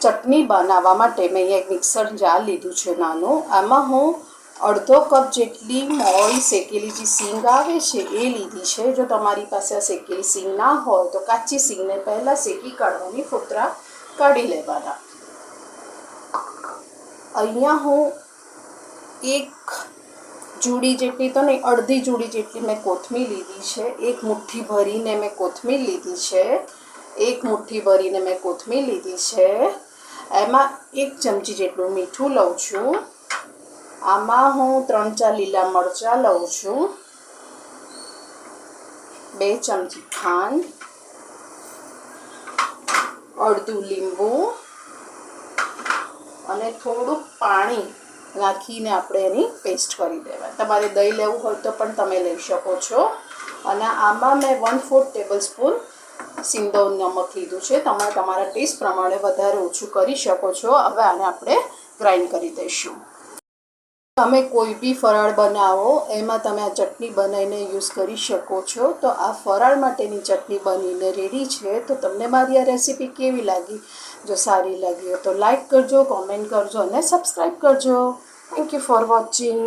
ચટણી બનાવવા માટે મેં અહીંયા એક મિક્સર જાર લીધું છે નાનું. આમાં હું અડધો કપ જેટલી મોળી શેકેલી જે સીંગ આવે છે એ લીધી છે. જો તમારી પાસે આ શેકેલી સીંગ ના હોય તો કાચી સીંગને પહેલાં શેકી કાઢવાની, ફોતરા કાઢી લેવાના. અહીંયા હું એક જુડી જેટલી તો નહીં, અડધી જુડી જેટલી મેં કોથમીર લીધી છે. એક મુઠ્ઠી ભરીને મેં કોથમીર લીધી છે. એમાં 1 ચમચી જેટલું મીઠું લઉં છું. આમાં હું 3-4 લીલા મરચાં લઉં છું. 2 ચમચી ખાંડ, અડધું લીંબુ અને થોડુંક પાણી નાખીને આપણે એની પેસ્ટ કરી દેવાય. તમારે દહીં લેવું હોય તો પણ તમે લઈ શકો છો. અને આમાં મેં 1/4 ટેબલસ્પૂન સિંદો નમક લીધું છે. તમે તમારા ટેસ્ટ પ્રમાણે વધારે ઓછું કરી શકો છો. હવે આને આપણે ગ્રાઇન્ડ કરી દઈશું. તમે કોઈ બી ફરાળ બનાવો એમાં તમે આ ચટણી બનાવીને યુઝ કરી શકો છો. તો આ ફરાળ માટેની ચટણી બનીને રેડી છે. તો તમને મારી આ રેસીપી કેવી લાગી? જો સારી લાગી હોય તો લાઈક કરજો, કોમેન્ટ કરજો અને સબસ્ક્રાઈબ કરજો. Thank you for watching.